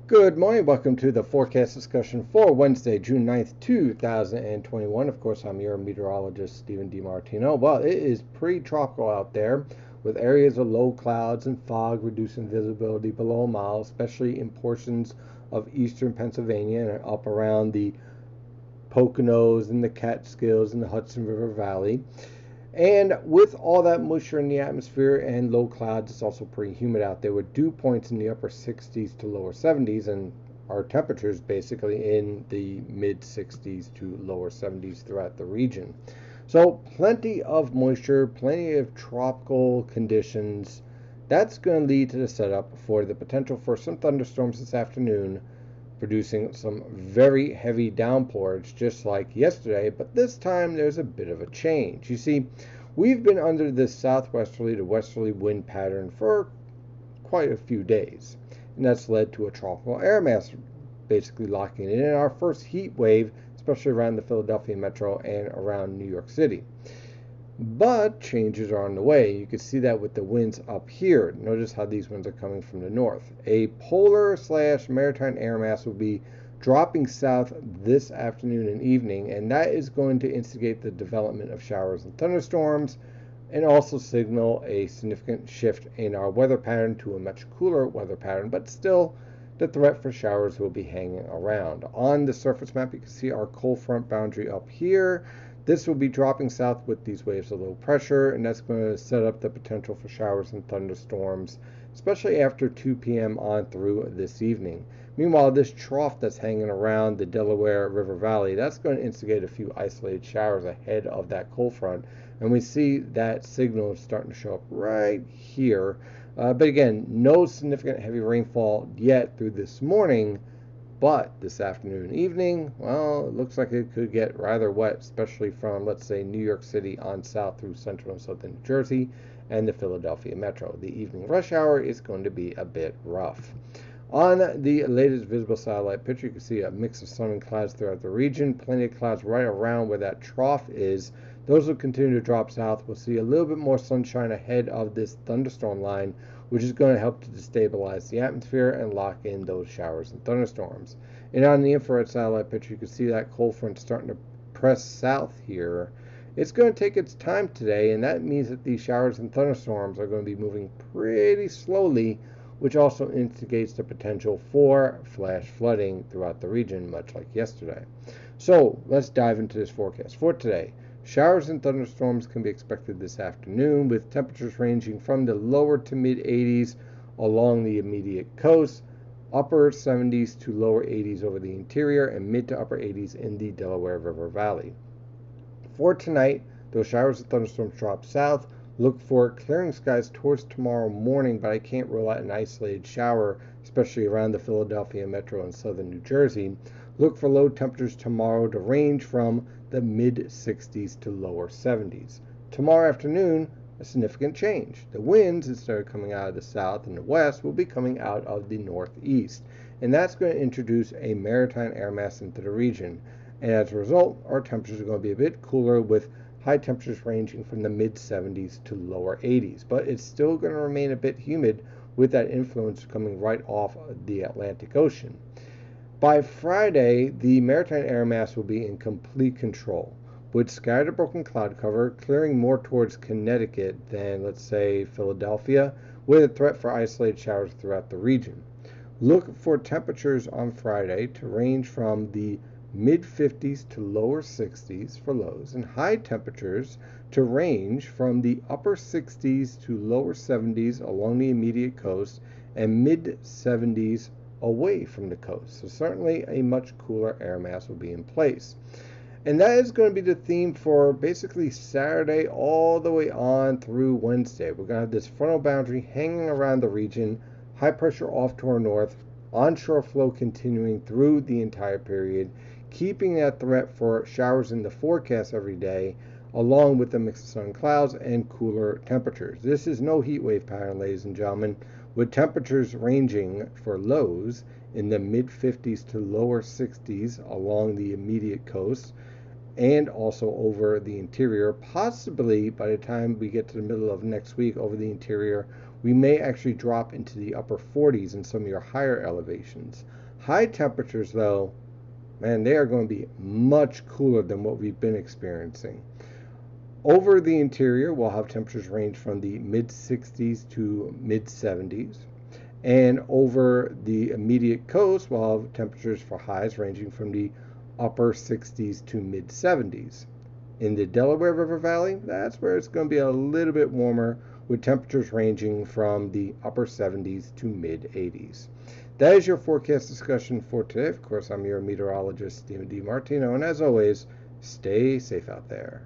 Good morning. Welcome to the forecast discussion for Wednesday, June 9th, 2021. Of course, I'm your meteorologist, Stephen DiMartino. Well, it is pretty tropical out there with areas of low clouds and fog reducing visibility below a mile, especially in portions of eastern Pennsylvania and up around the Poconos and the Catskills and the Hudson River Valley. And with all that moisture in the atmosphere and low clouds, it's also pretty humid out there with dew points in the upper 60s to lower 70s, and our temperatures basically in the mid 60s to lower 70s throughout the region. So plenty of moisture, plenty of tropical conditions. That's going to lead to the setup for the potential for some thunderstorms this afternoon, producing some very heavy downpours just like yesterday, but this time there's a bit of a change. You see, we've been under this southwesterly to westerly wind pattern for quite a few days, and that's led to a tropical air mass basically locking in our first heat wave, especially around the Philadelphia metro and around New York City. But changes are on the way. You can see that with the winds up here. Notice how these winds are coming from the north. A polar slash maritime air mass will be dropping south this afternoon and evening, and that is going to instigate the development of showers and thunderstorms and also signal a significant shift in our weather pattern to a much cooler weather pattern, but still the threat for showers will be hanging around. On the surface map, you can see our cold front boundary up here. This will be dropping south with these waves of low pressure, and that's going to set up the potential for showers and thunderstorms, especially after 2 p.m. on through this evening. Meanwhile, this trough that's hanging around the Delaware River Valley, that's going to instigate a few isolated showers ahead of that cold front, and we see that signal starting to show up right here. But again, no significant heavy rainfall yet through this morning. But this afternoon and evening, well, it looks like it could get rather wet, especially from, let's say, New York City on south through central and southern New Jersey and the Philadelphia metro. The evening rush hour is going to be a bit rough. On the latest visible satellite picture, you can see a mix of sun and clouds throughout the region. Plenty of clouds right around where that trough is. Those will continue to drop south. We'll see a little bit more sunshine ahead of this thunderstorm line, which is going to help to destabilize the atmosphere and lock in those showers and thunderstorms. And on the infrared satellite picture, you can see that cold front starting to press south here. It's going to take its time today, and that means that these showers and thunderstorms are going to be moving pretty slowly, which also instigates the potential for flash flooding throughout the region, much like yesterday. So let's dive into this forecast for today. Showers and thunderstorms can be expected this afternoon, with temperatures ranging from the lower to mid 80s along the immediate coast, upper 70s to lower 80s over the interior, and mid to upper 80s in the Delaware River Valley. For tonight, those showers and thunderstorms drop south. Look for clearing skies towards tomorrow morning, but I can't rule out an isolated shower, especially around the Philadelphia metro and southern New Jersey. Look for low temperatures tomorrow to range from the mid 60s to lower 70s. Tomorrow afternoon, a significant change. The winds, instead of coming out of the south and the west, will be coming out of the northeast, and that's going to introduce a maritime air mass into the region. And as a result, our temperatures are going to be a bit cooler, with high temperatures ranging from the mid 70s to lower 80s, but it's still going to remain a bit humid with that influence coming right off the Atlantic Ocean. By Friday, the maritime air mass will be in complete control, with scattered broken cloud cover clearing more towards Connecticut than, let's say, Philadelphia, with a threat for isolated showers throughout the region. Look for temperatures on Friday to range from the mid 50s to lower 60s for lows, and high temperatures to range from the upper 60s to lower 70s along the immediate coast and mid 70s away from the coast. So certainly a much cooler air mass will be in place. And that is going to be the theme for basically Saturday all the way on through Wednesday. We're going to have this frontal boundary hanging around the region, high pressure off to our north, onshore flow continuing through the entire period, keeping that threat for showers in the forecast every day, along with the mix of sun and clouds and cooler temperatures. This is no heat wave pattern, ladies and gentlemen, with temperatures ranging for lows in the mid 50s to lower 60s along the immediate coast and also over the interior. Possibly by the time we get to the middle of next week over the interior, we may actually drop into the upper 40s in some of your higher elevations. High temperatures, though, man, they are going to be much cooler than what we've been experiencing. Over the interior, we'll have temperatures range from the mid 60s to mid 70s. And over the immediate coast, we'll have temperatures for highs ranging from the upper 60s to mid 70s. In the Delaware River Valley, that's where it's going to be a little bit warmer, with temperatures ranging from the upper 70s to mid 80s. That is your forecast discussion for today. Of course, I'm your meteorologist, Stephen DiMartino, and as always, stay safe out there.